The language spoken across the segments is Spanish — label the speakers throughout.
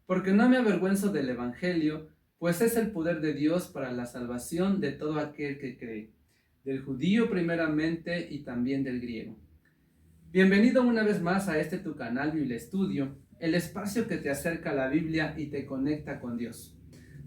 Speaker 1: porque no me avergüenzo del Evangelio, pues es el poder de Dios para la salvación de todo aquel que cree, del judío primeramente y también del griego. Bienvenido una vez más a este tu canal Biblia Estudio, el espacio que te acerca a la Biblia y te conecta con Dios.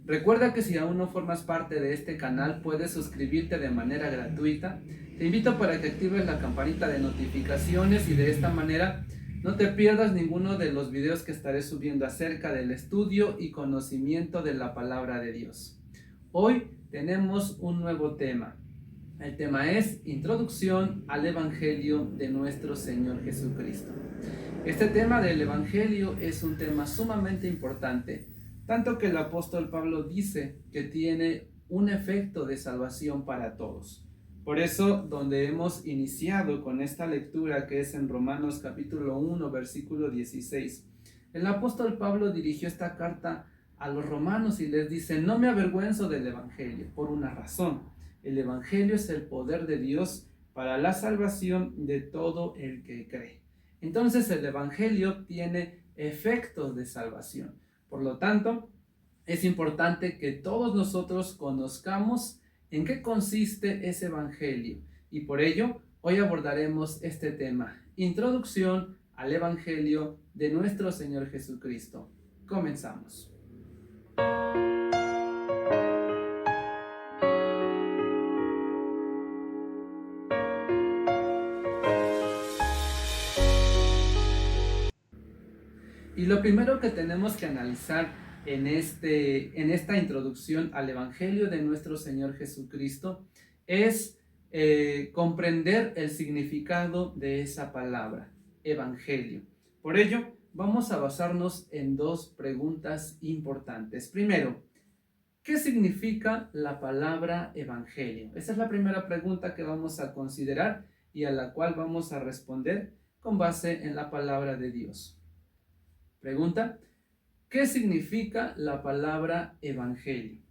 Speaker 1: Recuerda que si aún no formas parte de este canal, puedes suscribirte de manera gratuita. Te invito para que actives la campanita de notificaciones y de esta manera no te pierdas ninguno de los videos que estaré subiendo acerca del estudio y conocimiento de la palabra de Dios. Hoy tenemos un nuevo tema. El tema es Introducción al Evangelio de nuestro Señor Jesucristo. Este tema del Evangelio es un tema sumamente importante, tanto que el apóstol Pablo dice que tiene un efecto de salvación para todos. Por eso, donde hemos iniciado con esta lectura que es en Romanos capítulo 1, versículo 16, el apóstol Pablo dirigió esta carta a los romanos y les dice: no me avergüenzo del Evangelio, por una razón. El Evangelio es el poder de Dios para la salvación de todo el que cree. Entonces el Evangelio tiene efectos de salvación. Por lo tanto, es importante que todos nosotros conozcamos en qué consiste ese Evangelio. Y por ello, hoy abordaremos este tema: Introducción al Evangelio de nuestro Señor Jesucristo. Comenzamos. Y lo primero que tenemos que analizar en esta introducción al Evangelio de nuestro Señor Jesucristo es comprender el significado de esa palabra, Evangelio. Por ello, vamos a basarnos en dos preguntas importantes. Primero, ¿qué significa la palabra Evangelio? Esa es la primera pregunta que vamos a considerar y a la cual vamos a responder con base en la palabra de Dios. Pregunta: ¿qué significa la palabra evangelio?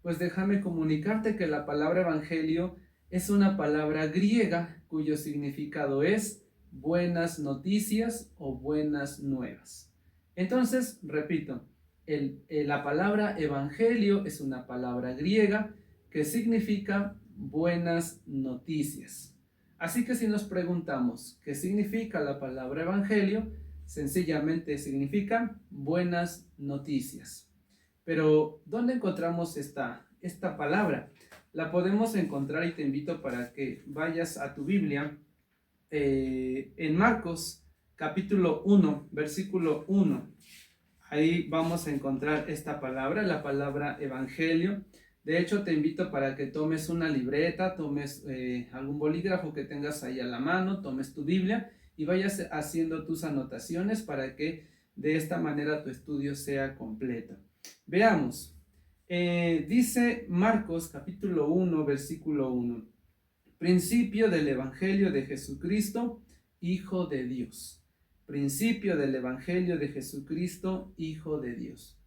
Speaker 1: Pues déjame comunicarte que la palabra evangelio es una palabra griega cuyo significado es buenas noticias o buenas nuevas. Entonces, repito, la palabra evangelio es una palabra griega que significa buenas noticias. Así que si nos preguntamos qué significa la palabra evangelio, sencillamente significa buenas noticias. Pero, ¿dónde encontramos esta palabra? La podemos encontrar, y te invito para que vayas a tu Biblia, en Marcos capítulo 1, versículo 1. Ahí vamos a encontrar esta palabra, la palabra evangelio. De hecho, te invito para que tomes una libreta, tomes algún bolígrafo que tengas ahí a la mano, tomes tu Biblia y vayas haciendo tus anotaciones para que de esta manera tu estudio sea completo. Veamos, dice Marcos capítulo 1, versículo 1, principio del Evangelio de Jesucristo, Hijo de Dios. Principio del Evangelio de Jesucristo, Hijo de Dios.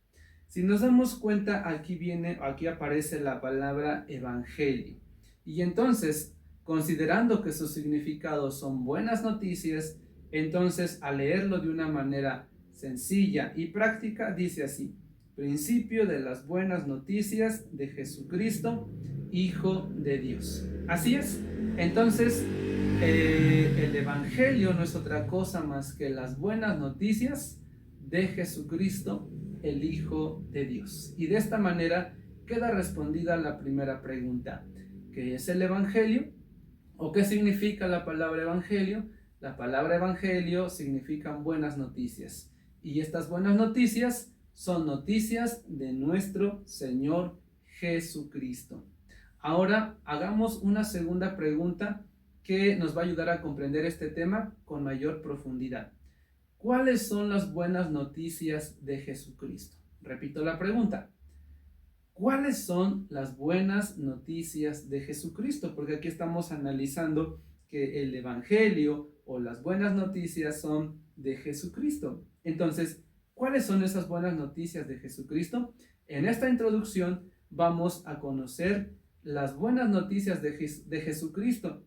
Speaker 1: Si nos damos cuenta, aquí aparece la palabra evangelio. Y entonces, considerando que sus significados son buenas noticias, entonces al leerlo de una manera sencilla y práctica, dice así: principio de las buenas noticias de Jesucristo, Hijo de Dios. Así es. Entonces, el Evangelio no es otra cosa más que las buenas noticias de Jesucristo, el Hijo de Dios. Y de esta manera queda respondida la primera pregunta: ¿qué es el Evangelio? ¿O qué significa la palabra Evangelio? La palabra Evangelio significa buenas noticias. Y estas buenas noticias son noticias de nuestro Señor Jesucristo. Ahora hagamos una segunda pregunta que nos va a ayudar a comprender este tema con mayor profundidad. ¿Cuáles son las buenas noticias de Jesucristo? Repito la pregunta: ¿cuáles son las buenas noticias de Jesucristo? Porque aquí estamos analizando que el Evangelio o las buenas noticias son de Jesucristo. Entonces, ¿cuáles son esas buenas noticias de Jesucristo? En esta introducción vamos a conocer las buenas noticias de Jesucristo,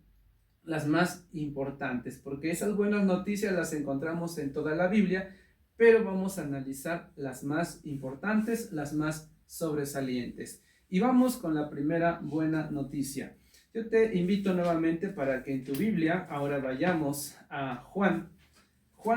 Speaker 1: las más importantes, porque esas buenas noticias las encontramos en toda la Biblia, pero vamos a analizar las más importantes, las más sobresalientes. Y vamos con la primera buena noticia. Yo te invito nuevamente para que en tu Biblia ahora vayamos a Juan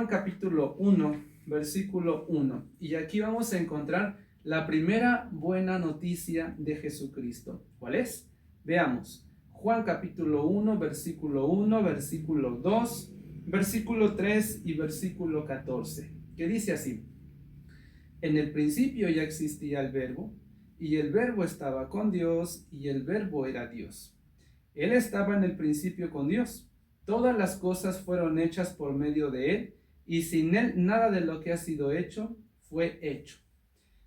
Speaker 1: capítulo 1, versículo 1. Y aquí vamos a encontrar la primera buena noticia de Jesucristo. ¿Cuál es? Veamos. Juan capítulo 1, versículo 1, versículo 2, versículo 3 y versículo 14. Que dice así: en el principio ya existía el Verbo, y el Verbo estaba con Dios, y el Verbo era Dios. Él estaba en el principio con Dios. Todas las cosas fueron hechas por medio de Él, y sin Él nada de lo que ha sido hecho fue hecho.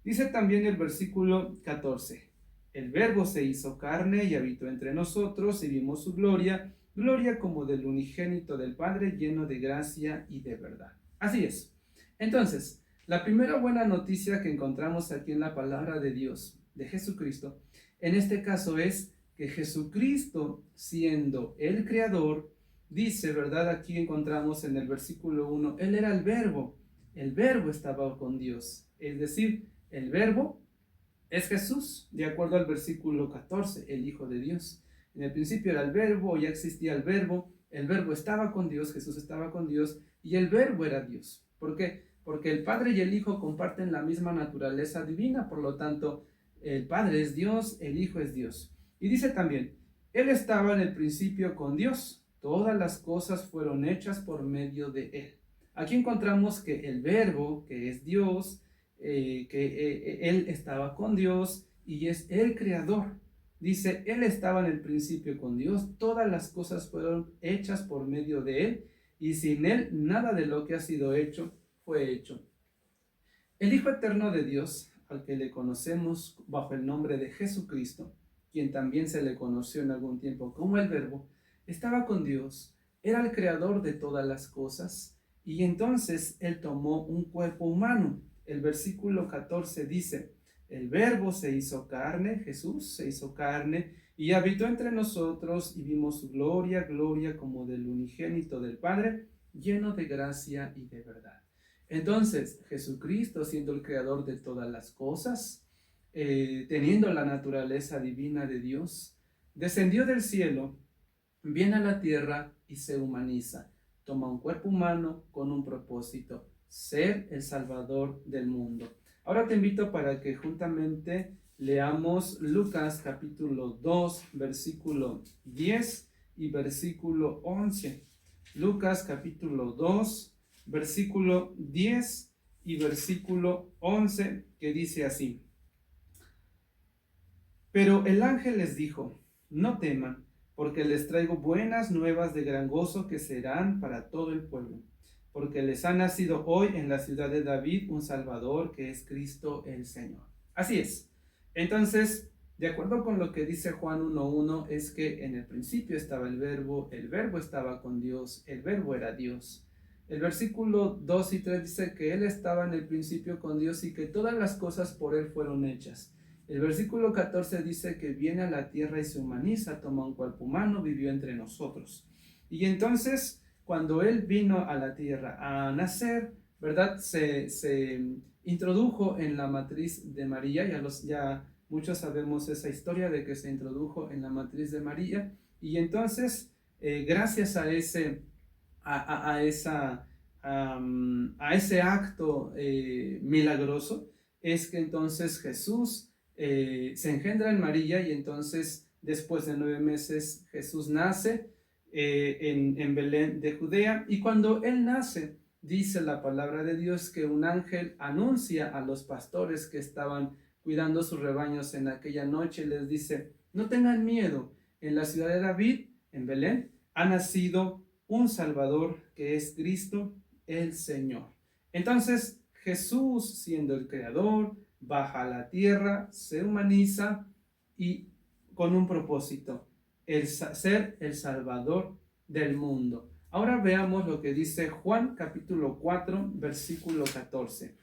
Speaker 1: Dice también el versículo 14: el Verbo se hizo carne y habitó entre nosotros, y vimos su gloria, gloria como del unigénito del Padre, lleno de gracia y de verdad. Así es. Entonces, la primera buena noticia que encontramos aquí en la palabra de Dios, de Jesucristo, en este caso es que Jesucristo, siendo el Creador, dice, ¿verdad? Aquí encontramos en el versículo 1, Él era el Verbo estaba con Dios, es decir, el Verbo es Jesús, de acuerdo al versículo 14, el Hijo de Dios. En el principio era el Verbo, ya existía el Verbo estaba con Dios, Jesús estaba con Dios, y el Verbo era Dios. ¿Por qué? Porque el Padre y el Hijo comparten la misma naturaleza divina, por lo tanto, el Padre es Dios, el Hijo es Dios. Y dice también, Él estaba en el principio con Dios, todas las cosas fueron hechas por medio de Él. Aquí encontramos que el Verbo, que es Dios, Él estaba con Dios y es el Creador. Dice, Él estaba en el principio con Dios, todas las cosas fueron hechas por medio de Él, y sin Él nada de lo que ha sido hecho fue hecho. El Hijo eterno de Dios, al que le conocemos bajo el nombre de Jesucristo, quien también se le conoció en algún tiempo como el Verbo, estaba con Dios, era el creador de todas las cosas, y entonces Él tomó un cuerpo humano. El versículo 14 dice, el Verbo se hizo carne, Jesús se hizo carne, y habitó entre nosotros, y vimos su gloria, gloria como del unigénito del Padre, lleno de gracia y de verdad. Entonces, Jesucristo, siendo el creador de todas las cosas, teniendo la naturaleza divina de Dios, descendió del cielo, viene a la tierra y se humaniza. Toma un cuerpo humano con un propósito, ser el Salvador del mundo. Ahora te invito para que juntamente leamos Lucas capítulo 2, versículo 10 y versículo 11. Lucas capítulo 2, versículo 10 y versículo 11, que dice así: pero el ángel les dijo, no teman, porque les traigo buenas nuevas de gran gozo que serán para todo el pueblo, porque les ha nacido hoy en la ciudad de David un Salvador, que es Cristo el Señor. Así es. Entonces, de acuerdo con lo que dice Juan 1:1, es que en el principio estaba el Verbo estaba con Dios, el Verbo era Dios. El versículo 2 y 3 dice que Él estaba en el principio con Dios y que todas las cosas por Él fueron hechas. El versículo 14 dice que viene a la tierra y se humaniza, toma un cuerpo humano, vivió entre nosotros. Y entonces, cuando Él vino a la tierra a nacer, ¿verdad? Se introdujo en la matriz de María, ya muchos sabemos esa historia de que se introdujo en la matriz de María, y entonces, gracias a ese acto milagroso, es que entonces Jesús se engendra en María, y entonces después de 9 meses Jesús nace en Belén de Judea, y cuando Él nace, dice la palabra de Dios que un ángel anuncia a los pastores que estaban cuidando sus rebaños en aquella noche, les dice, no tengan miedo, en la ciudad de David, en Belén, ha nacido un Salvador, que es Cristo el Señor. Entonces Jesús, siendo el Creador, baja a la tierra, se humaniza, y con un propósito, ser el Salvador del mundo. Ahora veamos lo que dice Juan capítulo 4, versículo 14.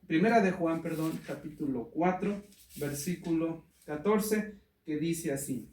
Speaker 1: Primera de Juan, capítulo 4, versículo 14, que dice así: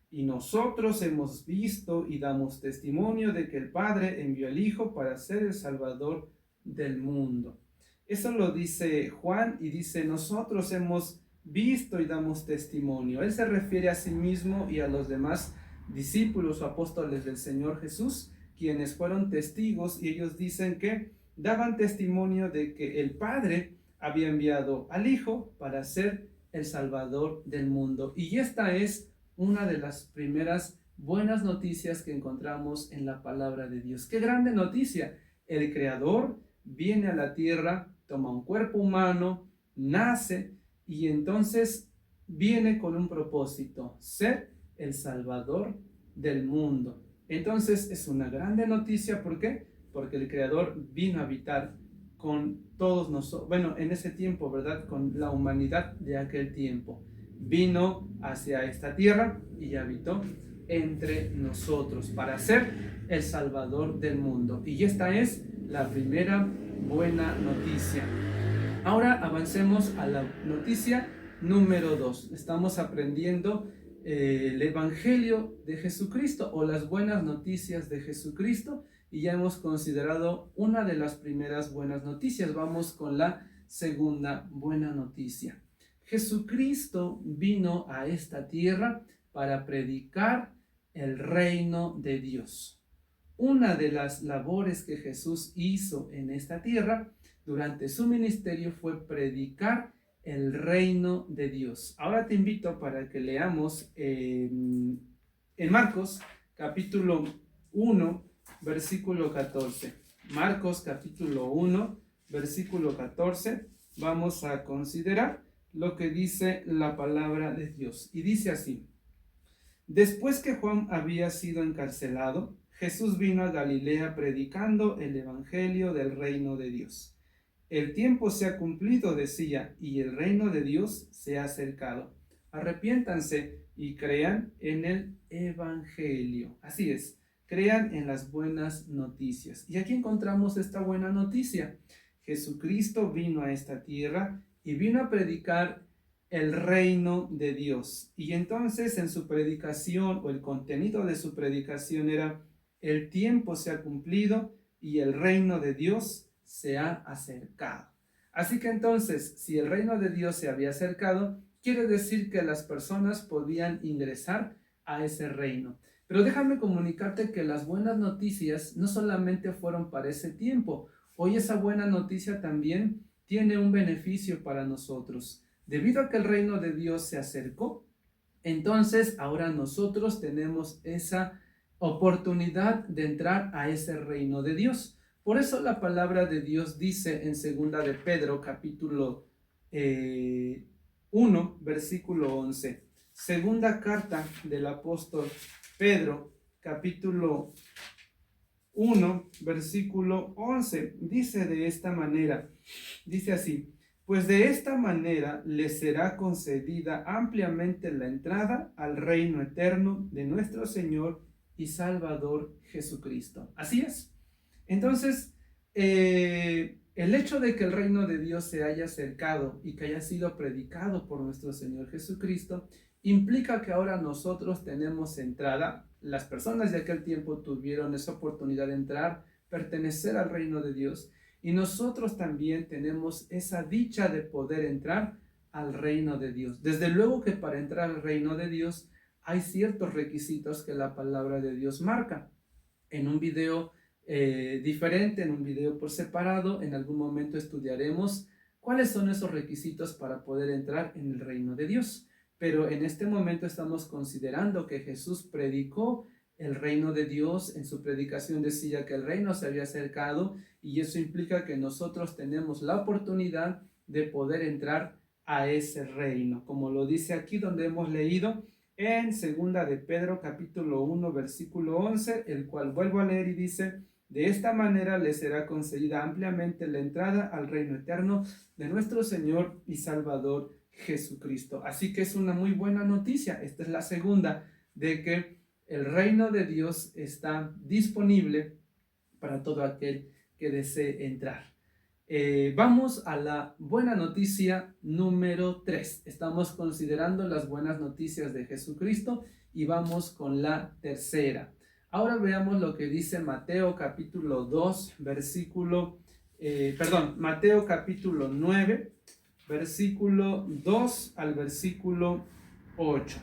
Speaker 1: y nosotros hemos visto y damos testimonio de que el Padre envió al Hijo para ser el Salvador del mundo. Eso lo dice Juan y dice, nosotros hemos visto y damos testimonio. Él se refiere a sí mismo y a los demás discípulos o apóstoles del Señor Jesús, quienes fueron testigos, y ellos dicen que daban testimonio de que el Padre había enviado al Hijo para ser el Salvador del mundo. Y esta es una de las primeras buenas noticias que encontramos en la palabra de Dios. ¡Qué grande noticia! El Creador viene a la tierra, toma un cuerpo humano, nace y entonces viene con un propósito: ser el Salvador del mundo. Entonces es una grande noticia. ¿Por qué? Porque el Creador vino a habitar con todos nosotros, bueno, en ese tiempo, ¿verdad? Con la humanidad de aquel tiempo. Vino hacia esta tierra y habitó entre nosotros para ser el Salvador del mundo. Y esta es la primera buena noticia. Ahora avancemos a la noticia número 2. Estamos aprendiendo el Evangelio de Jesucristo o las buenas noticias de Jesucristo, y ya hemos considerado una de las primeras buenas noticias. Vamos con la segunda buena noticia. Jesucristo vino a esta tierra para predicar el reino de Dios. Una de las labores que Jesús hizo en esta tierra durante su ministerio fue predicar el reino de Dios. Ahora te invito para que leamos en Marcos capítulo 1, versículo 14. Marcos capítulo 1, versículo 14. Vamos a considerar lo que dice la palabra de Dios. Y dice así: después que Juan había sido encarcelado, Jesús vino a Galilea predicando el evangelio del reino de Dios. El tiempo se ha cumplido, decía, y el reino de Dios se ha acercado. Arrepiéntanse y crean en el evangelio. Así es, crean en las buenas noticias. Y aquí encontramos esta buena noticia. Jesucristo vino a esta tierra y vino a predicar el reino de Dios. Y entonces en su predicación, o el contenido de su predicación era: el tiempo se ha cumplido y el reino de Dios se ha acercado. Así que entonces, si el reino de Dios se había acercado, quiere decir que las personas podían ingresar a ese reino. Pero déjame comunicarte que las buenas noticias no solamente fueron para ese tiempo. Hoy esa buena noticia también tiene un beneficio para nosotros. Debido a que el reino de Dios se acercó, entonces ahora nosotros tenemos esa oportunidad de entrar a ese reino de Dios. Por eso la palabra de Dios dice en 2 de Pedro capítulo 1, versículo 11. Segunda carta del apóstol Pedro, capítulo 1, versículo 11. Dice de esta manera, dice así: pues de esta manera les será concedida ampliamente la entrada al reino eterno de nuestro Señor y Salvador Jesucristo. Así es. Entonces, el hecho de que el reino de Dios se haya acercado y que haya sido predicado por nuestro Señor Jesucristo implica que ahora nosotros tenemos entrada. Las personas de aquel tiempo tuvieron esa oportunidad de entrar, pertenecer al reino de Dios, y nosotros también tenemos esa dicha de poder entrar al reino de Dios. Desde luego que para entrar al reino de Dios hay ciertos requisitos que la palabra de Dios marca. En un video diferente, en un video por separado, en algún momento estudiaremos cuáles son esos requisitos para poder entrar en el reino de Dios. Pero en este momento estamos considerando que Jesús predicó el reino de Dios. En su predicación decía que el reino se había acercado, y eso implica que nosotros tenemos la oportunidad de poder entrar a ese reino, como lo dice aquí donde hemos leído en 2 de Pedro capítulo 1 versículo 11, el cual vuelvo a leer y dice: de esta manera les será concedida ampliamente la entrada al reino eterno de nuestro Señor y Salvador Jesucristo. Así que es una muy buena noticia. Esta es la segunda, de que el reino de Dios está disponible para todo aquel que desee entrar. Vamos a la buena noticia número 3. Estamos considerando las buenas noticias de Jesucristo y vamos con la tercera. Ahora veamos lo que dice Mateo capítulo 2, versículo Mateo capítulo 9, versículo 2 al versículo 8.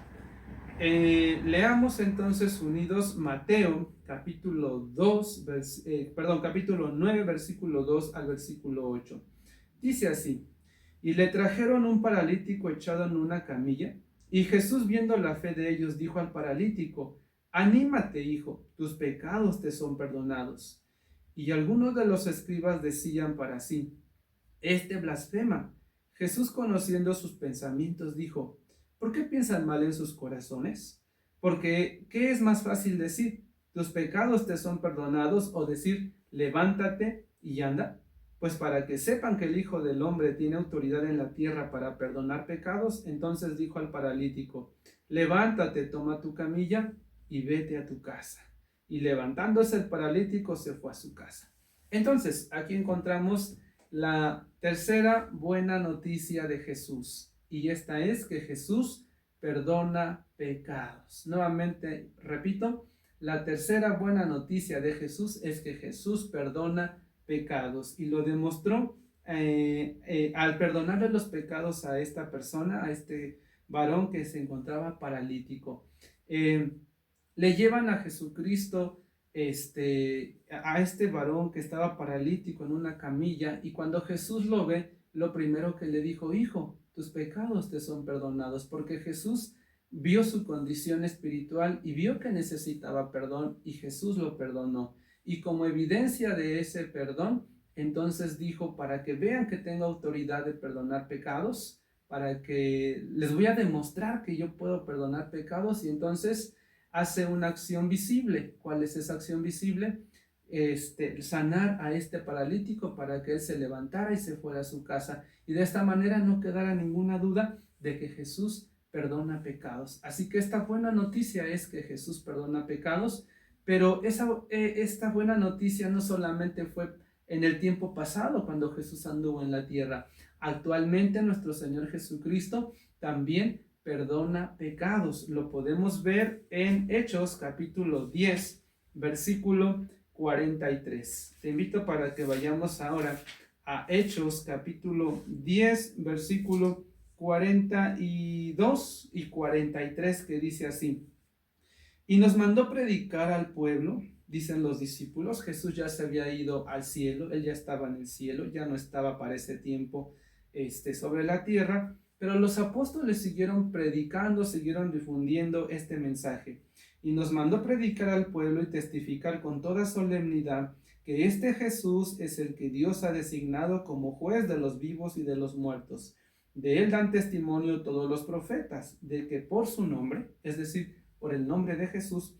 Speaker 1: Leamos entonces unidos Mateo capítulo capítulo 9, versículo 2 al versículo 8. Dice así: y le trajeron un paralítico echado en una camilla, y Jesús, viendo la fe de ellos, dijo al paralítico: anímate, hijo, tus pecados te son perdonados. Y algunos de los escribas decían para sí: este blasfema. Jesús, conociendo sus pensamientos, dijo: ¿por qué piensan mal en sus corazones? Porque, ¿qué es más fácil decir: tus pecados te son perdonados, o decir: levántate y anda? Pues para que sepan que el Hijo del Hombre tiene autoridad en la tierra para perdonar pecados, entonces dijo al paralítico: levántate, toma tu camilla y vete a tu casa. Y levantándose el paralítico se fue a su casa. Entonces, aquí encontramos la tercera buena noticia de Jesús, y esta es que Jesús perdona pecados. Nuevamente repito, la tercera buena noticia de Jesús es que Jesús perdona pecados, y lo demostró al perdonarle los pecados a esta persona, a este varón que se encontraba paralítico. Le llevan a Jesucristo, a este varón que estaba paralítico en una camilla, y cuando Jesús lo ve, lo primero que le dijo: hijo, tus pecados te son perdonados, porque Jesús vio su condición espiritual y vio que necesitaba perdón, y Jesús lo perdonó. Y como evidencia de ese perdón, entonces dijo: para que vean que tengo autoridad de perdonar pecados, para que les voy a demostrar que yo puedo perdonar pecados. Y entonces hace una acción visible. ¿Cuál es esa acción visible? Sanar a este paralítico para que él se levantara y se fuera a su casa, y de esta manera no quedara ninguna duda de que Jesús perdona pecados. Así que esta buena noticia es que Jesús perdona pecados, pero esta buena noticia no solamente fue en el tiempo pasado, cuando Jesús anduvo en la tierra. Actualmente nuestro Señor Jesucristo también perdona pecados. Lo podemos ver en Hechos capítulo 10, versículo 43. Te invito para que vayamos ahora a Hechos capítulo 10, versículo 42 y 43, que dice así: y nos mandó predicar al pueblo, dicen los discípulos. Jesús ya se había ido al cielo, él ya estaba en el cielo, ya no estaba para ese tiempo sobre la tierra, pero los apóstoles siguieron predicando, siguieron difundiendo este mensaje. Y nos mandó predicar al pueblo y testificar con toda solemnidad que este Jesús es el que Dios ha designado como juez de los vivos y de los muertos. De él dan testimonio todos los profetas, de que por su nombre, es decir, por el nombre de Jesús,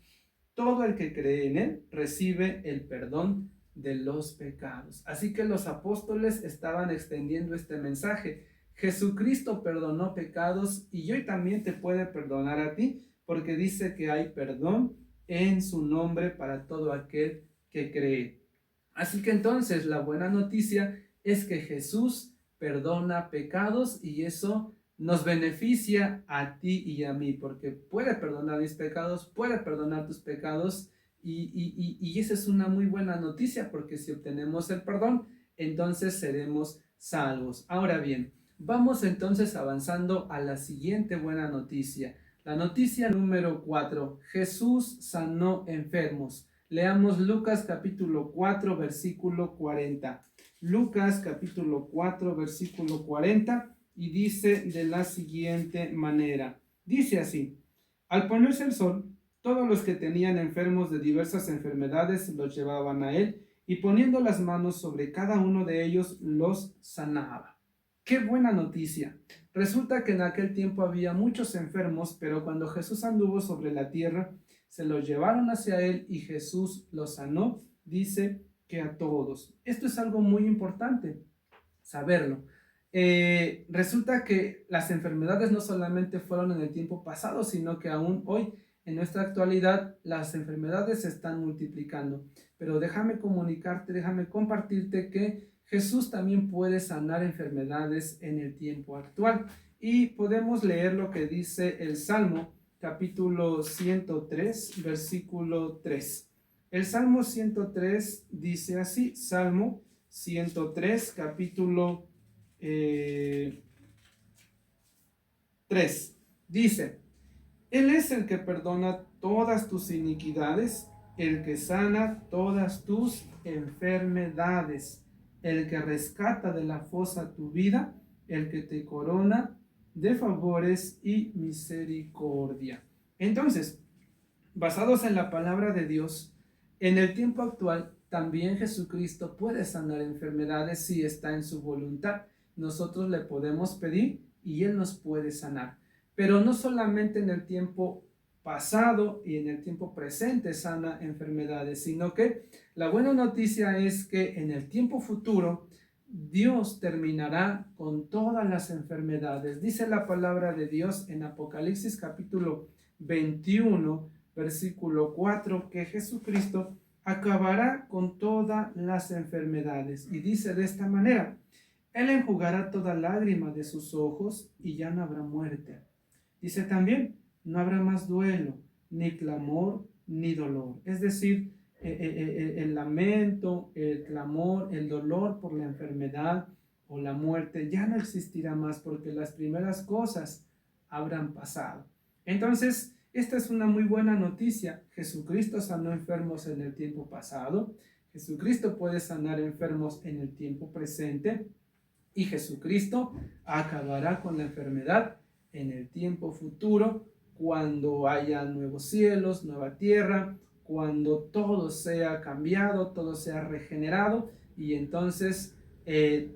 Speaker 1: todo el que cree en él recibe el perdón de los pecados. Así que los apóstoles estaban extendiendo este mensaje: Jesucristo perdonó pecados, y hoy también te puede perdonar a ti, porque dice que hay perdón en su nombre para todo aquel que cree. Así que entonces la buena noticia es que Jesús perdona pecados, y eso nos beneficia a ti y a mí, porque puede perdonar mis pecados, puede perdonar tus pecados, y esa es una muy buena noticia, porque si obtenemos el perdón, entonces seremos salvos. Ahora bien, vamos entonces avanzando a la siguiente buena noticia. La noticia número 4: Jesús sanó enfermos. Leamos Lucas capítulo 4, versículo 40. Lucas capítulo 4, versículo 40, y dice de la siguiente manera. Dice así: al ponerse el sol, todos los que tenían enfermos de diversas enfermedades los llevaban a él, y poniendo las manos sobre cada uno de ellos los sanaba. ¡Qué buena noticia! Resulta que en aquel tiempo había muchos enfermos, pero cuando Jesús anduvo sobre la tierra, se los llevaron hacia él y Jesús los sanó. Dice que a todos. Esto es algo muy importante saberlo. Resulta que las enfermedades no solamente fueron en el tiempo pasado, sino que aún hoy, en nuestra actualidad, las enfermedades se están multiplicando. Pero déjame comunicarte, déjame compartirte que Jesús también puede sanar enfermedades en el tiempo actual. Y podemos leer lo que dice el Salmo capítulo 103, versículo 3. El Salmo 103 dice así: Salmo 103, capítulo 3. Dice: Él es el que perdona todas tus iniquidades, el que sana todas tus enfermedades, el que rescata de la fosa tu vida, el que te corona de favores y misericordia. Entonces, basados en la palabra de Dios, en el tiempo actual también Jesucristo puede sanar enfermedades si está en su voluntad. Nosotros le podemos pedir y Él nos puede sanar. Pero no solamente en el tiempo pasado y en el tiempo presente sana enfermedades, sino que la buena noticia es que en el tiempo futuro Dios terminará con todas las enfermedades. Dice la palabra de Dios en Apocalipsis capítulo 21, versículo 4, que Jesucristo acabará con todas las enfermedades. Y dice de esta manera: Él enjugará toda lágrima de sus ojos y ya no habrá muerte. Dice también: no habrá más duelo, ni clamor, ni dolor. Es decir, el lamento, el clamor, el dolor por la enfermedad o la muerte ya no existirá más, porque las primeras cosas habrán pasado. Entonces, esta es una muy buena noticia. Jesucristo sanó enfermos en el tiempo pasado. Jesucristo puede sanar enfermos en el tiempo presente. Y Jesucristo acabará con la enfermedad en el tiempo futuro, cuando haya nuevos cielos, nueva tierra, cuando todo sea cambiado, todo sea regenerado, y entonces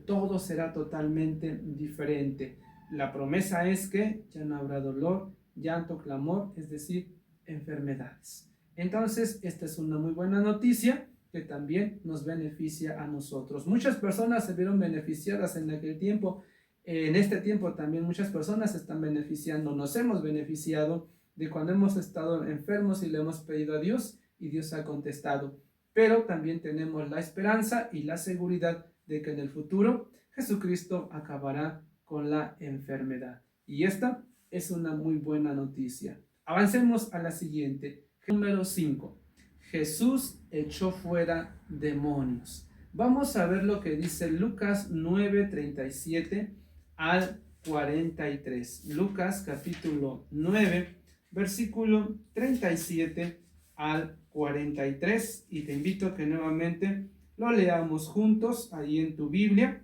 Speaker 1: todo será totalmente diferente. La promesa es que ya no habrá dolor, llanto, clamor, es decir, enfermedades. Entonces, esta es una muy buena noticia que también nos beneficia a nosotros. Muchas personas se vieron beneficiadas en aquel tiempo. En este tiempo también muchas personas se están beneficiando, nos hemos beneficiado de cuando hemos estado enfermos y le hemos pedido a Dios y Dios ha contestado. Pero también tenemos la esperanza y la seguridad de que en el futuro Jesucristo acabará con la enfermedad. Y esta es una muy buena noticia. Avancemos a la siguiente. Número 5. Jesús echó fuera demonios. Vamos a ver lo que dice Lucas 9:37 al 43. Lucas capítulo 9, versículo 37 al 43. Y te invito a que nuevamente lo leamos juntos ahí en tu Biblia.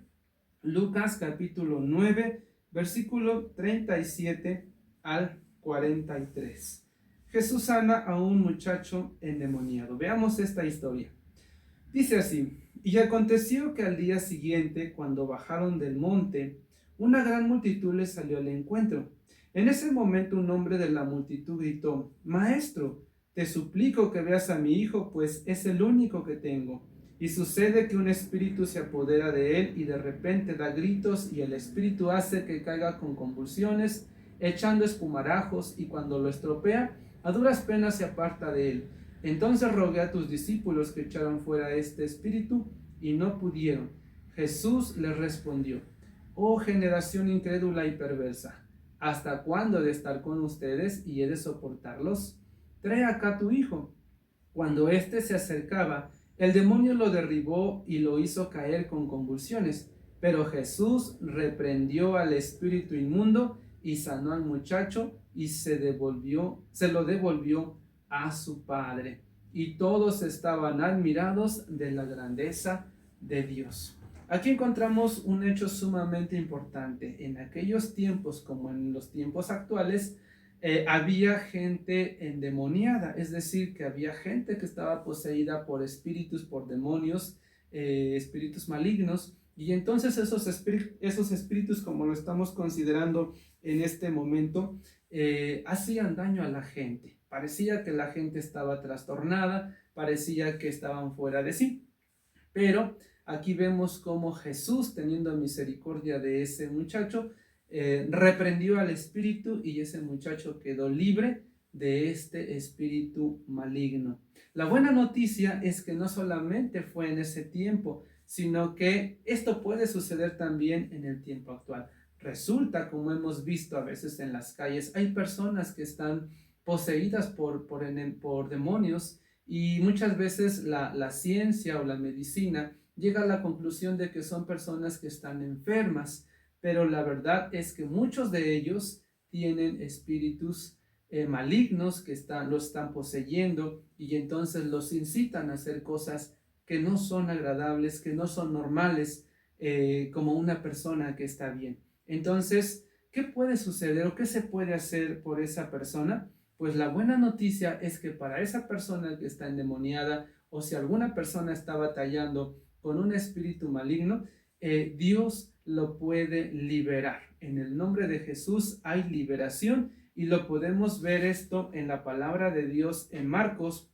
Speaker 1: Lucas capítulo 9, versículo 37 al 43. Jesús sana a un muchacho endemoniado. Veamos esta historia. Dice así: y aconteció que al día siguiente, cuando bajaron del monte, una gran multitud les salió al encuentro. En ese momento un hombre de la multitud gritó: Maestro, te suplico que veas a mi hijo, pues es el único que tengo. Y sucede que un espíritu se apodera de él y de repente da gritos, y el espíritu hace que caiga con convulsiones, echando espumarajos, y cuando lo estropea, a duras penas se aparta de él. Entonces rogué a tus discípulos que echaran fuera este espíritu, y no pudieron. Jesús les respondió: oh generación incrédula y perversa, ¿hasta cuándo he de estar con ustedes y he de soportarlos? Trae acá a tu hijo. Cuando éste se acercaba, el demonio lo derribó y lo hizo caer con convulsiones. Pero Jesús reprendió al espíritu inmundo y sanó al muchacho y se lo devolvió a su padre. Y todos estaban admirados de la grandeza de Dios. Aquí encontramos un hecho sumamente importante. En aquellos tiempos, como en los tiempos actuales, había gente endemoniada, es decir, que había gente que estaba poseída por espíritus, por demonios, espíritus malignos, y entonces esos espíritus, como lo estamos considerando en este momento, hacían daño a la gente. Parecía que la gente estaba trastornada, parecía que estaban fuera de sí, pero aquí vemos cómo Jesús, teniendo misericordia de ese muchacho, reprendió al espíritu y ese muchacho quedó libre de este espíritu maligno. La buena noticia es que no solamente fue en ese tiempo, sino que esto puede suceder también en el tiempo actual. Resulta, como hemos visto a veces en las calles, hay personas que están poseídas por demonios, y muchas veces la ciencia o la medicina llega a la conclusión de que son personas que están enfermas, pero la verdad es que muchos de ellos tienen espíritus malignos que los están poseyendo y entonces los incitan a hacer cosas que no son agradables, que no son normales, como una persona que está bien. Entonces, ¿qué puede suceder o qué se puede hacer por esa persona? Pues la buena noticia es que para esa persona que está endemoniada o si alguna persona está batallando con un espíritu maligno, Dios lo puede liberar. En el nombre de Jesús hay liberación y lo podemos ver esto en la palabra de Dios en Marcos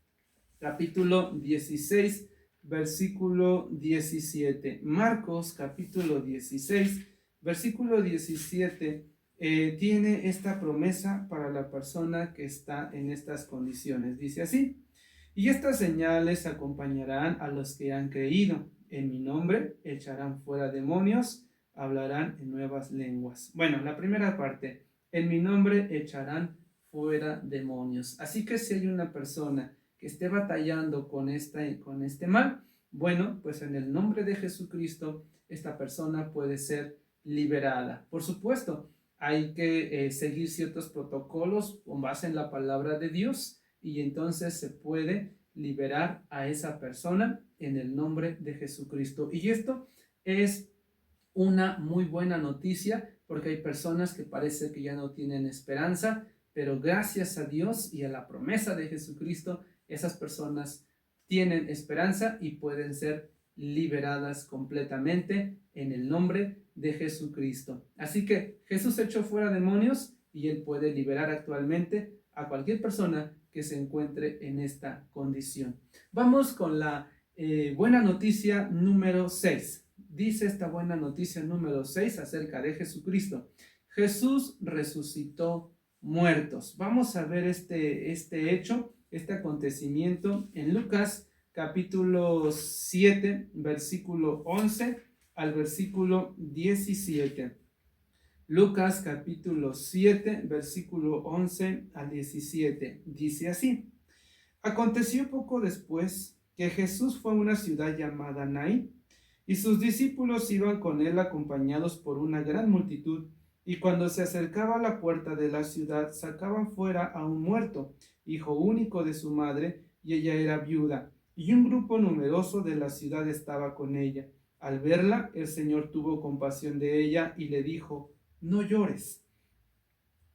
Speaker 1: capítulo 16, versículo 17. Marcos capítulo 16, versículo 17 tiene esta promesa para la persona que está en estas condiciones. Dice así: y estas señales acompañarán a los que han creído. En mi nombre echarán fuera demonios, hablarán en nuevas lenguas. Bueno, la primera parte, en mi nombre echarán fuera demonios. Así que si hay una persona que esté batallando con este mal, bueno, pues en el nombre de Jesucristo, esta persona puede ser liberada. Por supuesto, hay que seguir ciertos protocolos con base en la palabra de Dios y entonces se puede liberar a esa persona en el nombre de Jesucristo. Y esto es una muy buena noticia porque hay personas que parece que ya no tienen esperanza, pero gracias a Dios y a la promesa de Jesucristo, esas personas tienen esperanza y pueden ser liberadas completamente en el nombre de Jesucristo. Así que Jesús echó fuera demonios y Él puede liberar actualmente a cualquier persona que se encuentre en esta condición. Vamos con la buena noticia número 6. Dice esta buena noticia número 6 acerca de Jesucristo. Jesús resucitó muertos. Vamos a ver este hecho, este acontecimiento en Lucas capítulo 7, versículo 11 al versículo 17. Lucas capítulo 7, versículo 11 al 17. Dice así: aconteció poco después que Jesús fue a una ciudad llamada Naín, y sus discípulos iban con él acompañados por una gran multitud, y cuando se acercaba a la puerta de la ciudad, sacaban fuera a un muerto, hijo único de su madre, y ella era viuda, y un grupo numeroso de la ciudad estaba con ella. Al verla, el Señor tuvo compasión de ella y le dijo: no llores.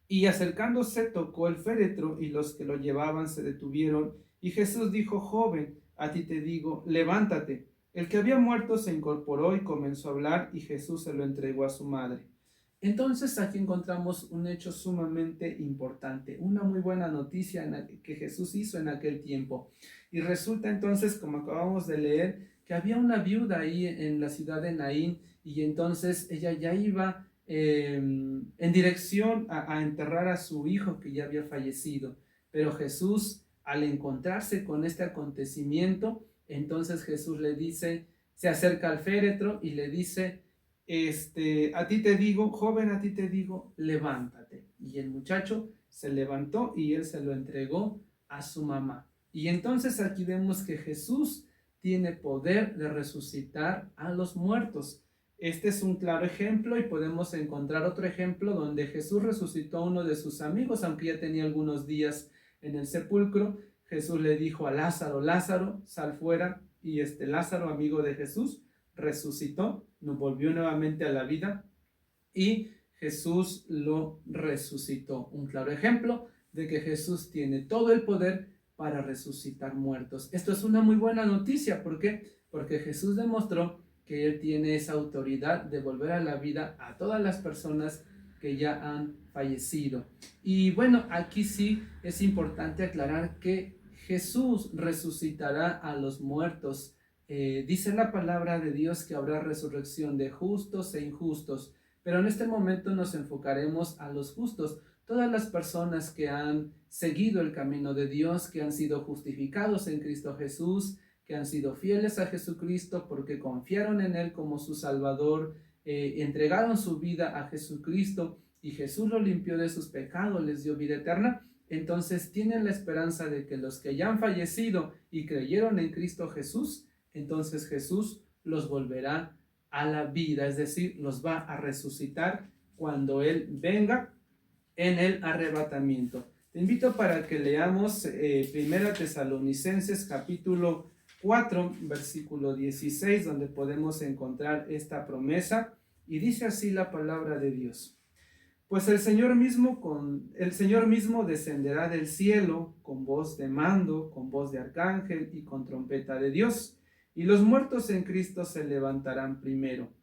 Speaker 1: Y acercándose tocó el féretro, y los que lo llevaban se detuvieron, y Jesús dijo: joven, a ti te digo, levántate. El que había muerto se incorporó y comenzó a hablar, y Jesús se lo entregó a su madre. Entonces aquí encontramos un hecho sumamente importante, una muy buena noticia que Jesús hizo en aquel tiempo. Y resulta entonces, como acabamos de leer, que había una viuda ahí en la ciudad de Naín, y entonces ella ya iba en dirección a enterrar a su hijo que ya había fallecido. Pero Jesús, al encontrarse con este acontecimiento, entonces Jesús le dice, se acerca al féretro y le dice: a ti te digo, joven, a ti te digo, levántate. Y el muchacho se levantó y él se lo entregó a su mamá. Y entonces aquí vemos que Jesús tiene poder de resucitar a los muertos. Este es un claro ejemplo, y podemos encontrar otro ejemplo donde Jesús resucitó a uno de sus amigos, aunque ya tenía algunos días en el sepulcro. Jesús le dijo a Lázaro: Lázaro, sal fuera. Y Lázaro, amigo de Jesús, resucitó, nos volvió nuevamente a la vida y Jesús lo resucitó. Un claro ejemplo de que Jesús tiene todo el poder para resucitar muertos. Esto es una muy buena noticia. ¿Por qué? Porque Jesús demostró que Él tiene esa autoridad de volver a la vida a todas las personas que ya han fallecido. Y bueno, aquí sí es importante aclarar que Jesús resucitará a los muertos. Dice la palabra de Dios que habrá resurrección de justos e injustos, pero en este momento nos enfocaremos a los justos, todas las personas que han seguido el camino de Dios, que han sido justificados en Cristo Jesús, que han sido fieles a Jesucristo porque confiaron en Él como su Salvador, entregaron su vida a Jesucristo y Jesús los limpió de sus pecados, les dio vida eterna. Entonces tienen la esperanza de que los que ya han fallecido y creyeron en Cristo Jesús, entonces Jesús los volverá a la vida, es decir, los va a resucitar cuando Él venga en el arrebatamiento. Te invito para que leamos 1 Tesalonicenses capítulo 4, versículo 16, donde podemos encontrar esta promesa, y dice así la palabra de Dios. Pues el Señor mismo descenderá del cielo con voz de mando, con voz de arcángel y con trompeta de Dios, y los muertos en Cristo se levantarán primero.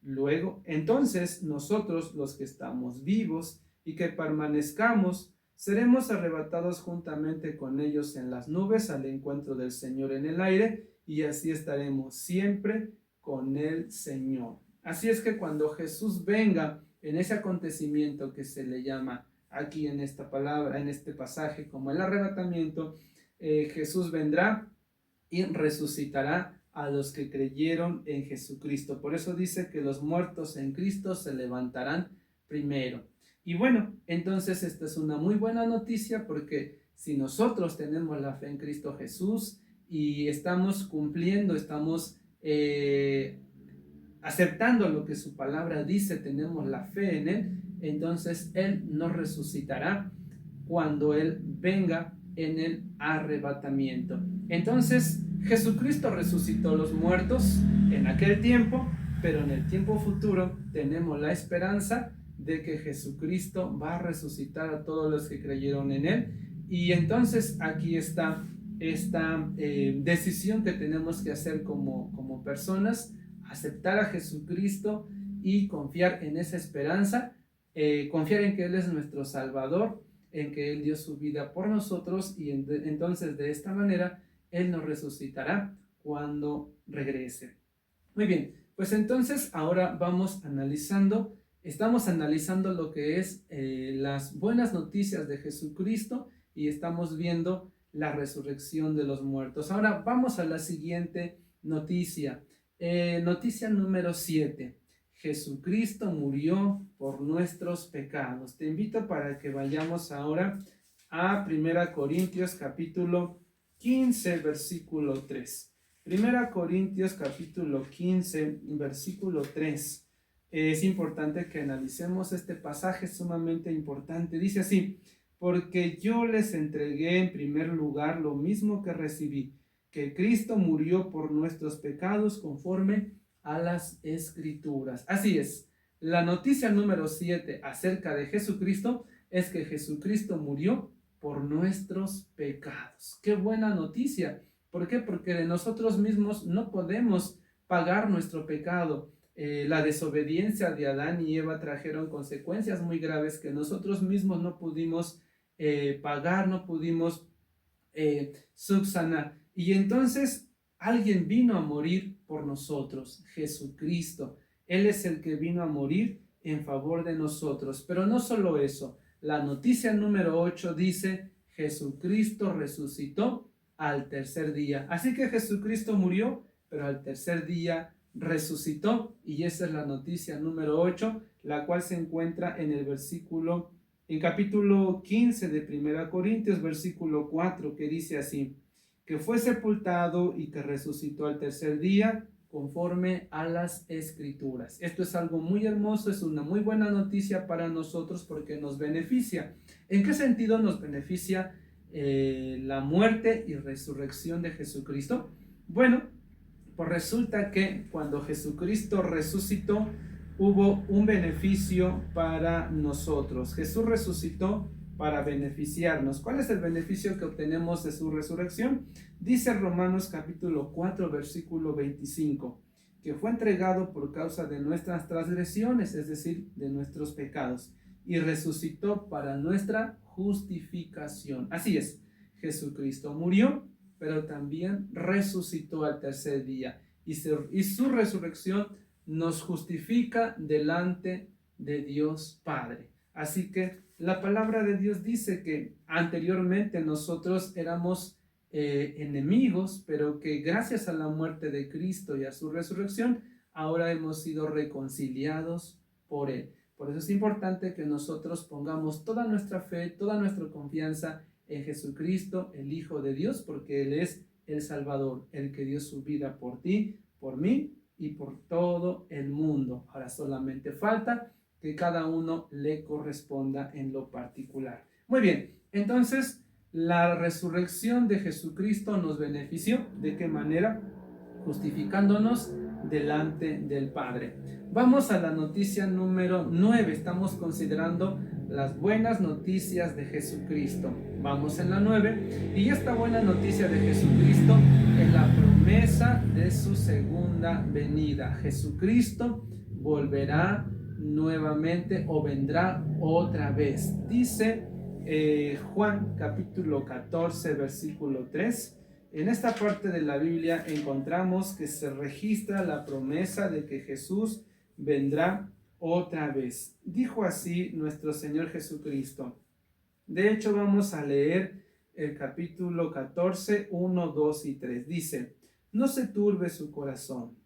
Speaker 1: Luego, entonces, nosotros, los que estamos vivos y que permanezcamos, seremos arrebatados juntamente con ellos en las nubes al encuentro del Señor en el aire, y así estaremos siempre con el Señor. Así es que cuando Jesús venga en ese acontecimiento que se le llama aquí en esta palabra, en este pasaje, como el arrebatamiento, Jesús vendrá y resucitará a los que creyeron en Jesucristo. Por eso dice que los muertos en Cristo se levantarán primero. Y bueno, entonces esta es una muy buena noticia, porque si nosotros tenemos la fe en Cristo Jesús y estamos cumpliendo, estamos aceptando lo que su palabra dice, tenemos la fe en Él, entonces Él nos resucitará cuando Él venga en el arrebatamiento. Entonces Jesucristo resucitó los muertos en aquel tiempo, pero en el tiempo futuro tenemos la esperanza de que Jesucristo va a resucitar a todos los que creyeron en Él. Y entonces aquí está esta decisión que tenemos que hacer como personas: aceptar a Jesucristo y confiar en esa esperanza, confiar en que Él es nuestro Salvador, en que Él dio su vida por nosotros, y entonces de esta manera Él nos resucitará cuando regrese. Muy bien, pues entonces ahora estamos analizando lo que es las buenas noticias de Jesucristo, y estamos viendo la resurrección de los muertos. Ahora vamos a la siguiente noticia. Noticia número 7. Jesucristo murió por nuestros pecados. Te invito para que vayamos ahora a 1 Corintios capítulo 15, versículo 3. 1 Corintios capítulo 15, versículo 3. Es importante que analicemos este pasaje, sumamente importante. Dice así: porque yo les entregué en primer lugar lo mismo que recibí, que Cristo murió por nuestros pecados conforme a las Escrituras. Así es, la noticia número 7 acerca de Jesucristo es que Jesucristo murió por nuestros pecados. ¡Qué buena noticia! ¿Por qué? Porque de nosotros mismos no podemos pagar nuestro pecado. La desobediencia de Adán y Eva trajeron consecuencias muy graves que nosotros mismos no pudimos pagar, no pudimos subsanar. Y entonces alguien vino a morir por nosotros, Jesucristo. Él es el que vino a morir en favor de nosotros. Pero no solo eso, la noticia número 8 dice: Jesucristo resucitó al tercer día. Así que Jesucristo murió, pero al tercer día resucitó, y esa es la noticia número 8, la cual se encuentra en capítulo 15 de 1 Corintios, versículo 4, que dice así: que fue sepultado y que resucitó al tercer día conforme a las Escrituras. Esto es algo muy hermoso, es una muy buena noticia para nosotros porque nos beneficia. ¿En qué sentido nos beneficia la muerte y resurrección de Jesucristo? Bueno, pues resulta que cuando Jesucristo resucitó, hubo un beneficio para nosotros. Jesús resucitó para beneficiarnos. ¿Cuál es el beneficio que obtenemos de su resurrección? Dice Romanos capítulo 4, versículo 25, que fue entregado por causa de nuestras transgresiones, es decir, de nuestros pecados, y resucitó para nuestra justificación. Así es, Jesucristo murió, pero también resucitó al tercer día, y su resurrección nos justifica delante de Dios Padre. Así que la palabra de Dios dice que anteriormente nosotros éramos enemigos, pero que gracias a la muerte de Cristo y a su resurrección, ahora hemos sido reconciliados por Él. Por eso es importante que nosotros pongamos toda nuestra fe, toda nuestra confianza en Jesucristo, el Hijo de Dios, porque Él es el Salvador, el que dio su vida por ti, por mí y por todo el mundo. Ahora solamente falta que cada uno le corresponda en lo particular. Muy bien, entonces la resurrección de Jesucristo nos benefició. ¿De qué manera? Justificándonos delante del Padre. Vamos a la noticia número 9. Estamos considerando las buenas noticias de Jesucristo. Vamos en la 9. Y esta buena noticia de Jesucristo es la promesa de su segunda venida. Jesucristo volverá nuevamente o vendrá otra vez. Dice Juan capítulo 14 versículo 3. En esta parte de la Biblia encontramos que se registra la promesa de que Jesús vendrá otra vez. Dijo así nuestro Señor Jesucristo. De hecho, vamos a leer el capítulo 14, 1, 2 y 3. Dice: no se turbe su corazón.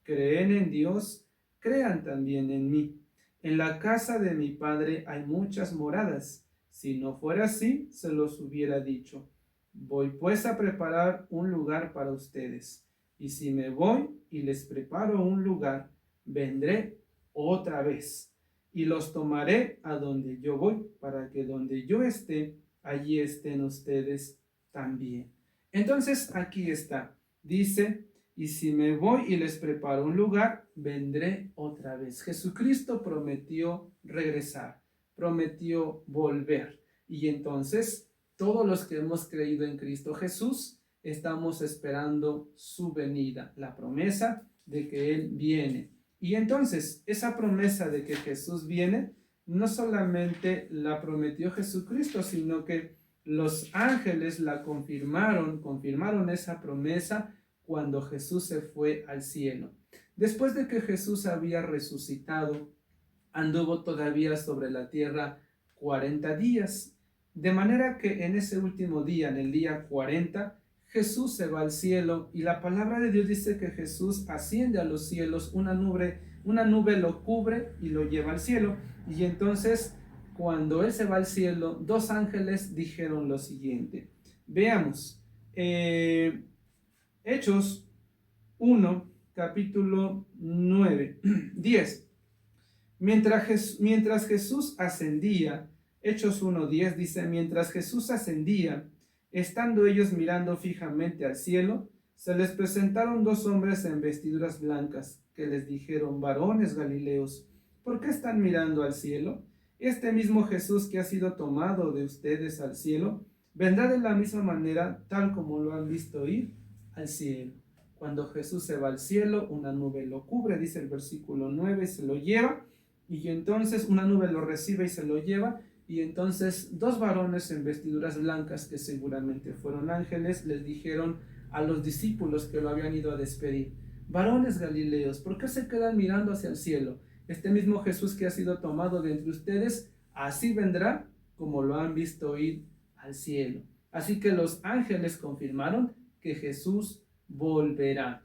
Speaker 1: Creen en Dios, crean también en mí. En la casa de mi Padre hay muchas moradas. Si no fuera así, se los hubiera dicho. Voy pues a preparar un lugar para ustedes. Y si me voy y les preparo un lugar, vendré otra vez y los tomaré a donde yo voy, para que donde yo esté, allí estén ustedes también. Entonces aquí está, dice: y si me voy y les preparo un lugar, vendré otra vez. Jesucristo prometió regresar, prometió volver. Y entonces todos los que hemos creído en Cristo Jesús estamos esperando su venida, la promesa de que Él viene. Y entonces esa promesa de que Jesús viene no solamente la prometió Jesucristo, sino que los ángeles la confirmaron esa promesa cuando Jesús se fue al cielo. Después de que Jesús había resucitado, anduvo todavía sobre la tierra 40 días. De manera que en ese último día, en el día 40, Jesús se va al cielo y la palabra de Dios dice que Jesús asciende a los cielos, una nube lo cubre y lo lleva al cielo. Y entonces, cuando Él se va al cielo, dos ángeles dijeron lo siguiente. Veamos, Hechos 1, capítulo 9, 10. Mientras Jesús ascendía, Hechos 1:10 dice: mientras Jesús ascendía, estando ellos mirando fijamente al cielo, se les presentaron dos hombres en vestiduras blancas, que les dijeron: varones Galileos, ¿por qué están mirando al cielo? Este mismo Jesús que ha sido tomado de ustedes al cielo, vendrá de la misma manera, tal como lo han visto ir al cielo. Cuando Jesús se va al cielo, una nube lo cubre, dice el versículo 9, se lo lleva, y entonces una nube lo recibe y se lo lleva. Y entonces dos varones en vestiduras blancas, que seguramente fueron ángeles, les dijeron a los discípulos que lo habían ido a despedir: varones Galileos, ¿por qué se quedan mirando hacia el cielo? Este mismo Jesús que ha sido tomado de entre ustedes, así vendrá como lo han visto ir al cielo. Así que los ángeles confirmaron que Jesús volverá.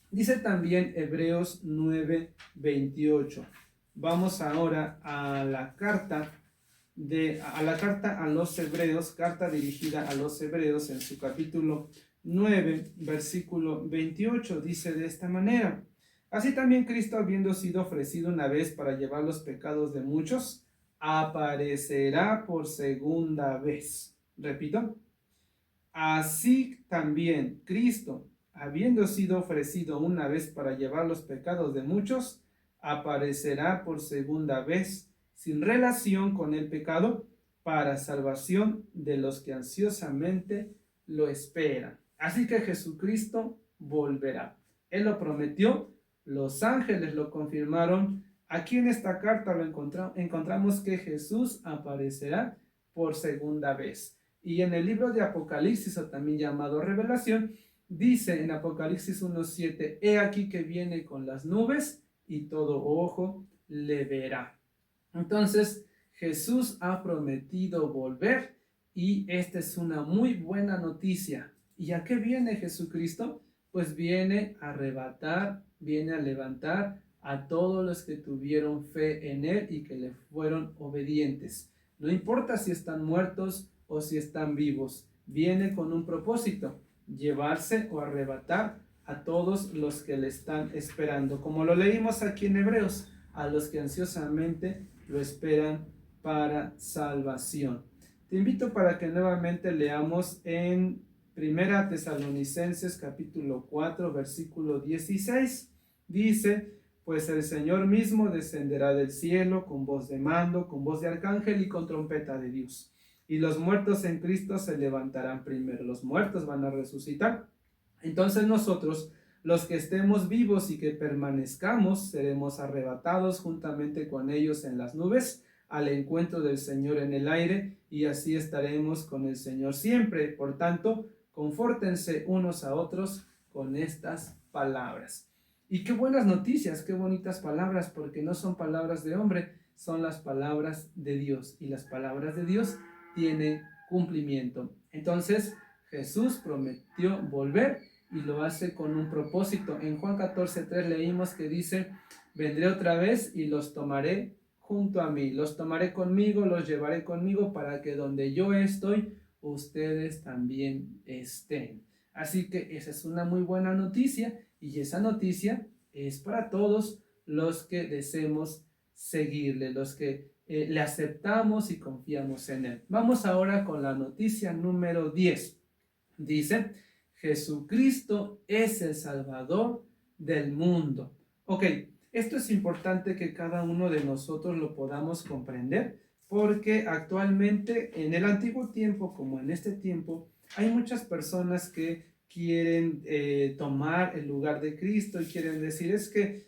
Speaker 1: Dice también Hebreos 9:28. Vamos ahora a la carta a los Hebreos, carta dirigida a los Hebreos, en su capítulo 9, versículo 28, dice de esta manera: así también Cristo, habiendo sido ofrecido una vez para llevar los pecados de muchos, aparecerá por segunda vez. Repito, así también Cristo, habiendo sido ofrecido una vez para llevar los pecados de muchos, aparecerá por segunda vez, sin relación con el pecado, para salvación de los que ansiosamente lo esperan. Así que Jesucristo volverá. Él lo prometió, los ángeles lo confirmaron. Aquí en esta carta encontramos que Jesús aparecerá por segunda vez. Y en el libro de Apocalipsis, o también llamado Revelación, dice en Apocalipsis 1:7: he aquí que viene con las nubes y todo ojo le verá. Entonces, Jesús ha prometido volver y esta es una muy buena noticia. ¿Y a qué viene Jesucristo? Pues viene a arrebatar, viene a levantar a todos los que tuvieron fe en Él y que le fueron obedientes. No importa si están muertos o si están vivos, viene con un propósito: llevarse o arrebatar a todos los que le están esperando, como lo leímos aquí en Hebreos, a los que ansiosamente lo esperan para salvación. Te invito para que nuevamente leamos en Primera Tesalonicenses capítulo 4 versículo 16. Dice: pues el Señor mismo descenderá del cielo con voz de mando, con voz de arcángel y con trompeta de Dios. Y los muertos en Cristo se levantarán primero. Los muertos van a resucitar. Entonces nosotros, los que estemos vivos y que permanezcamos, seremos arrebatados juntamente con ellos en las nubes al encuentro del Señor en el aire, y así estaremos con el Señor siempre. Por tanto, confórtense unos a otros con estas palabras. Y qué buenas noticias, qué bonitas palabras, porque no son palabras de hombre, son las palabras de Dios, y las palabras de Dios tienen cumplimiento. Entonces Jesús prometió volver y lo hace con un propósito. En Juan 14:3 leímos que dice: vendré otra vez y los tomaré junto a mí, los tomaré conmigo, los llevaré conmigo, para que donde yo estoy, ustedes también estén. Así que esa es una muy buena noticia, y esa noticia es para todos los que deseemos seguirle, los que le aceptamos y confiamos en él. Vamos ahora con la noticia número 10. Dice: Jesucristo es el Salvador del mundo. Ok, esto es importante que cada uno de nosotros lo podamos comprender, porque actualmente en el antiguo tiempo como en este tiempo hay muchas personas que quieren tomar el lugar de Cristo y quieren decir: es que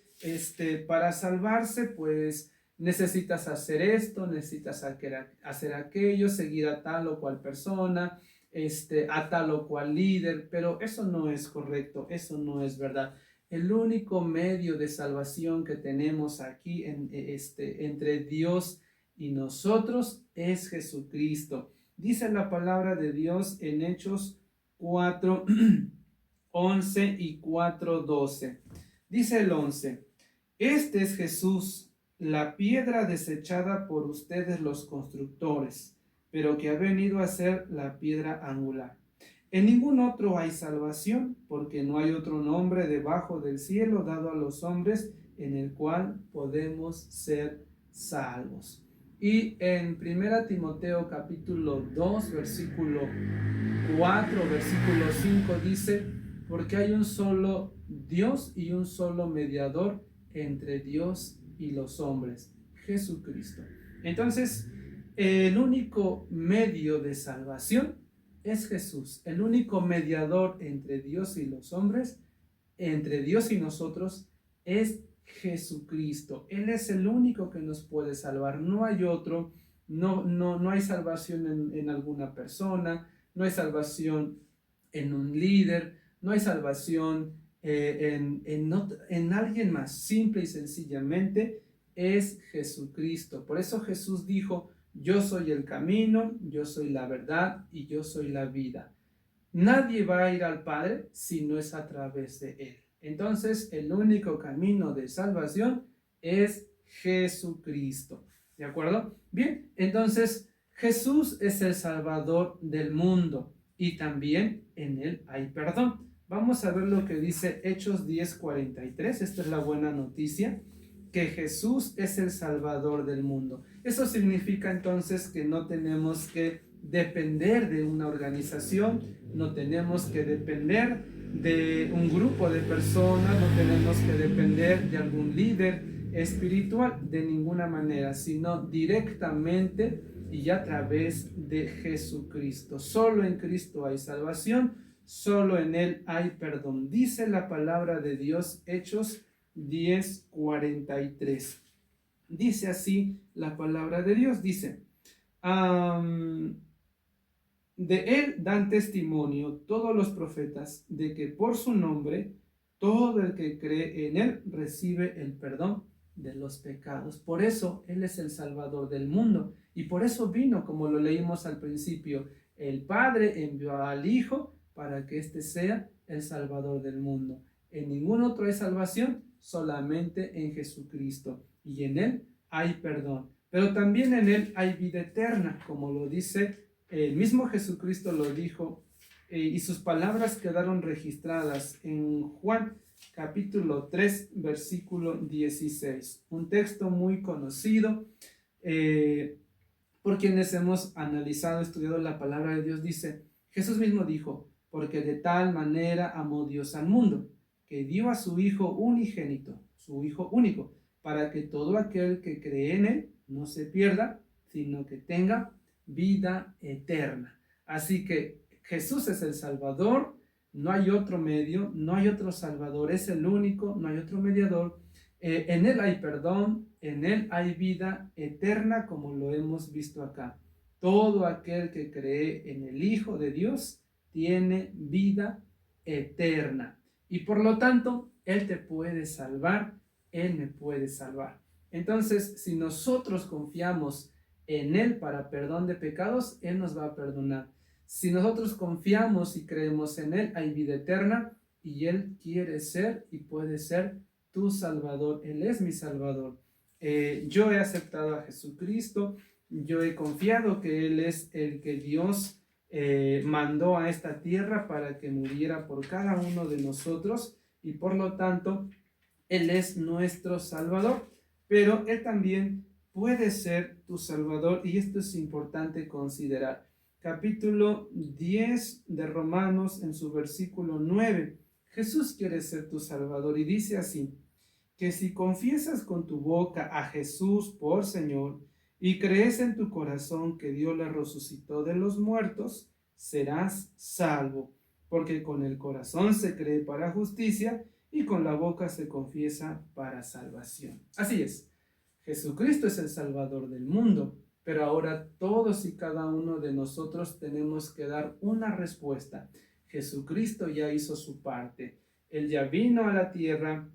Speaker 1: para salvarse pues necesitas hacer esto, necesitas hacer aquello, seguir a tal o cual persona, a tal o cual líder. Pero eso no es correcto, eso no es verdad. El único medio de salvación que tenemos aquí entre Dios y nosotros es Jesucristo. Dice la palabra de Dios en Hechos 4:11 y 4:12. Dice el 11: este es Jesús, la piedra desechada por ustedes los constructores, pero que ha venido a ser la piedra angular. En ningún otro hay salvación, porque no hay otro nombre debajo del cielo dado a los hombres en el cual podemos ser salvos. Y en 1 Timoteo capítulo 2, versículo 4, versículo 5 dice: porque hay un solo Dios y un solo mediador entre Dios y los hombres, Jesucristo. Entonces, el único medio de salvación es Jesús. El único mediador entre Dios y los hombres, entre Dios y nosotros, es Jesucristo. Él es el único que nos puede salvar. No hay otro. No hay salvación en alguna persona. No hay salvación en un líder. No hay salvación en alguien más. Simple y sencillamente es Jesucristo. Por eso Jesús dijo: yo soy el camino, yo soy la verdad y yo soy la vida. Nadie va a ir al Padre si no es a través de Él. Entonces, el único camino de salvación es Jesucristo. ¿De acuerdo? Bien, entonces Jesús es el Salvador del mundo, y también en Él hay perdón. Vamos a ver lo que dice Hechos 10:43. Esta es la buena noticia, que Jesús es el Salvador del mundo. Eso significa entonces que no tenemos que depender de una organización, no tenemos que depender de un grupo de personas, no tenemos que depender de algún líder espiritual de ninguna manera, sino directamente y a través de Jesucristo. Solo en Cristo hay salvación, solo en Él hay perdón. Dice la palabra de Dios, Hechos 10:43. Dice así la palabra de Dios, dice: de Él dan testimonio todos los profetas de que por su nombre todo el que cree en Él recibe el perdón de los pecados. Por eso Él es el Salvador del mundo, y por eso vino, como lo leímos al principio. El Padre envió al Hijo para que éste sea el Salvador del mundo. En ningún otro hay salvación, solamente en Jesucristo, y en Él hay perdón. Pero también en Él hay vida eterna, como lo dice el mismo Jesucristo, lo dijo y sus palabras quedaron registradas en Juan capítulo 3, versículo 16. Un texto muy conocido por quienes hemos analizado, estudiado la palabra de Dios. Dice, Jesús mismo dijo, porque de tal manera amó Dios al mundo, que dio a su Hijo unigénito, su Hijo único, para que todo aquel que cree en Él no se pierda, sino que tenga vida eterna. Así que Jesús es el Salvador, no hay otro medio, no hay otro Salvador, es el único, no hay otro mediador. En Él hay perdón, en Él hay vida eterna, como lo hemos visto acá. Todo aquel que cree en el Hijo de Dios tiene vida eterna. Y por lo tanto, Él te puede salvar, Él me puede salvar. Entonces, si nosotros confiamos en Él para perdón de pecados, Él nos va a perdonar. Si nosotros confiamos y creemos en Él, hay vida eterna y Él quiere ser y puede ser tu Salvador. Él es mi Salvador. Yo he aceptado a Jesucristo, yo he confiado que Él es el que Dios mandó a esta tierra para que muriera por cada uno de nosotros y por lo tanto Él es nuestro Salvador, pero Él también puede ser tu Salvador y esto es importante considerar. Capítulo 10 de Romanos en su versículo 9. Jesús quiere ser tu Salvador y dice así, que si confiesas con tu boca a Jesús por Señor y crees en tu corazón que Dios le resucitó de los muertos, serás salvo, porque con el corazón se cree para justicia y con la boca se confiesa para salvación. Así es, Jesucristo es el Salvador del mundo, pero ahora todos y cada uno de nosotros tenemos que dar una respuesta. Jesucristo ya hizo su parte, Él ya vino a la tierra,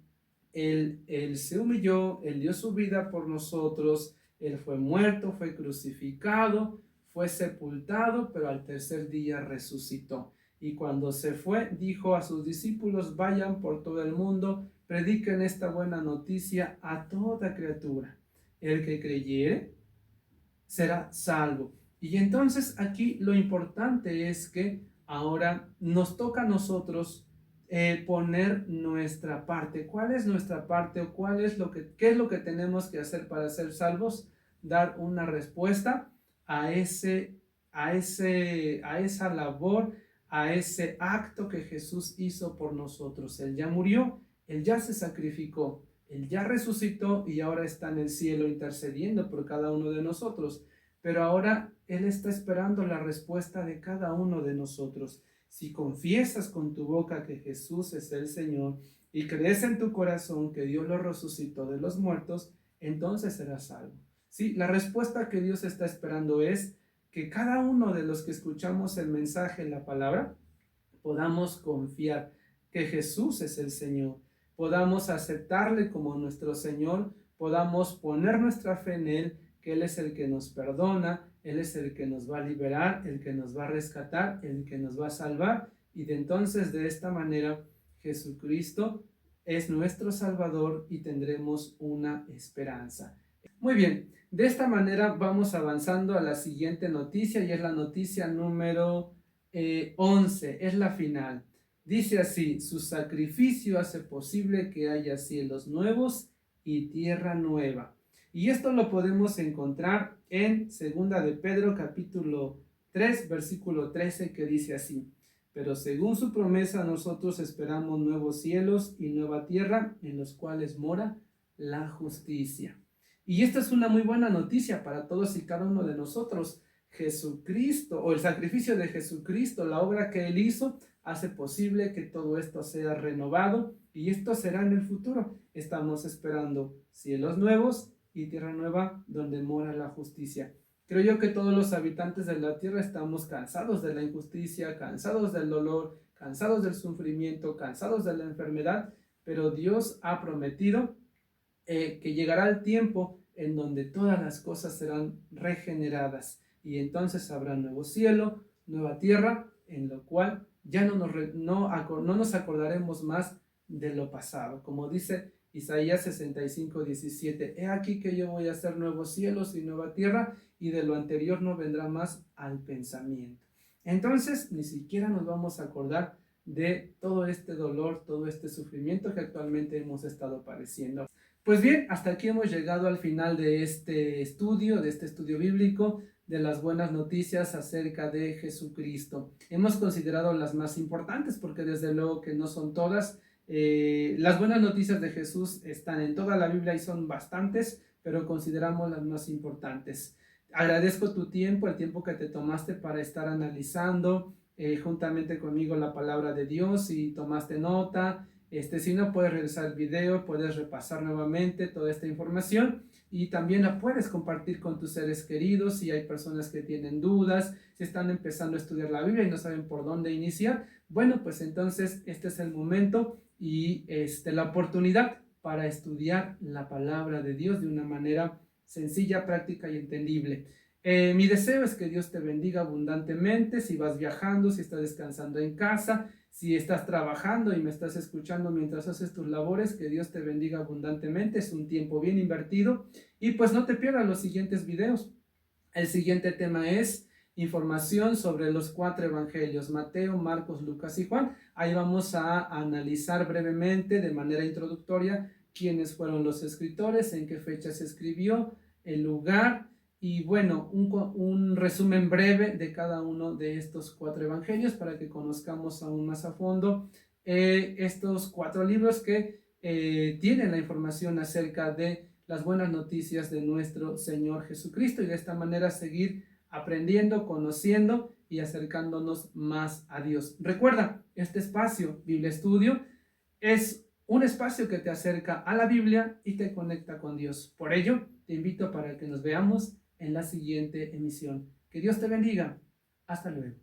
Speaker 1: Él se humilló, Él dio su vida por nosotros, Él fue muerto, fue crucificado, fue sepultado, pero al tercer día resucitó. Y cuando se fue, dijo a sus discípulos, vayan por todo el mundo, prediquen esta buena noticia a toda criatura. El que creyere será salvo. Y entonces aquí lo importante es que ahora nos toca a nosotros poner nuestra parte. ¿Cuál es nuestra parte o qué es lo que tenemos que hacer para ser salvos? Dar una respuesta a esa labor, a ese acto que Jesús hizo por nosotros. Él ya murió, Él ya se sacrificó, Él ya resucitó y ahora está en el cielo intercediendo por cada uno de nosotros. Pero ahora Él está esperando la respuesta de cada uno de nosotros. Si confiesas con tu boca que Jesús es el Señor y crees en tu corazón que Dios lo resucitó de los muertos, entonces serás salvo. Sí, la respuesta que Dios está esperando es que cada uno de los que escuchamos el mensaje, la palabra, podamos confiar que Jesús es el Señor, podamos aceptarle como nuestro Señor, podamos poner nuestra fe en Él, que Él es el que nos perdona, Él es el que nos va a liberar, el que nos va a rescatar, el que nos va a salvar, y de entonces de esta manera Jesucristo es nuestro Salvador y tendremos una esperanza. Muy bien, de esta manera vamos avanzando a la siguiente noticia y es la noticia número 11, es la final. Dice así, su sacrificio hace posible que haya cielos nuevos y tierra nueva. Y esto lo podemos encontrar en segunda de Pedro capítulo 3 versículo 13 que dice así, pero según su promesa nosotros esperamos nuevos cielos y nueva tierra en los cuales mora la justicia. Y esta es una muy buena noticia para todos y cada uno de nosotros. Jesucristo o el sacrificio de Jesucristo, la obra que Él hizo, hace posible que todo esto sea renovado y esto será en el futuro. Estamos esperando cielos nuevos y tierra nueva donde mora la justicia. Creo yo que todos los habitantes de la tierra estamos cansados de la injusticia, cansados del dolor, cansados del sufrimiento, cansados de la enfermedad, pero Dios ha prometido que llegará el tiempo en donde todas las cosas serán regeneradas y entonces habrá nuevo cielo, nueva tierra, en lo cual ya no nos acordaremos más de lo pasado. Como dice Isaías 65:17, he aquí que yo voy a hacer nuevos cielos y nueva tierra y de lo anterior no vendrá más al pensamiento. entonces ni siquiera nos vamos a acordar de todo este dolor, todo este sufrimiento que actualmente hemos estado padeciendo. Pues bien, hasta aquí hemos llegado al final de este estudio bíblico, de las buenas noticias acerca de Jesucristo. Hemos considerado las más importantes porque desde luego que no son todas. Las buenas noticias de Jesús están en toda la Biblia y son bastantes, pero consideramos las más importantes. Agradezco tu tiempo, el tiempo que te tomaste para estar analizando juntamente conmigo la palabra de Dios y tomaste nota. Si no, puedes regresar al video, puedes repasar nuevamente toda esta información y también la puedes compartir con tus seres queridos si hay personas que tienen dudas, si están empezando a estudiar la Biblia y no saben por dónde iniciar. Bueno, pues entonces este es el momento y la oportunidad para estudiar la palabra de Dios de una manera sencilla, práctica y entendible. Mi deseo es que Dios te bendiga abundantemente si vas viajando, si estás descansando en casa, si estás trabajando y me estás escuchando mientras haces tus labores, que Dios te bendiga abundantemente. Es un tiempo bien invertido y pues no te pierdas los siguientes videos. El siguiente tema es información sobre los 4 evangelios, Mateo, Marcos, Lucas y Juan. Ahí vamos a analizar brevemente, de manera introductoria, quiénes fueron los escritores, en qué fecha se escribió, el lugar y bueno, un resumen breve de cada uno de estos 4 evangelios para que conozcamos aún más a fondo estos 4 libros que tienen la información acerca de las buenas noticias de nuestro Señor Jesucristo y de esta manera seguir aprendiendo, conociendo y acercándonos más a Dios. Recuerda, este espacio, Biblia Estudio, es un espacio que te acerca a la Biblia y te conecta con Dios. Por ello, te invito para que nos veamos en la siguiente emisión. Que Dios te bendiga. Hasta luego.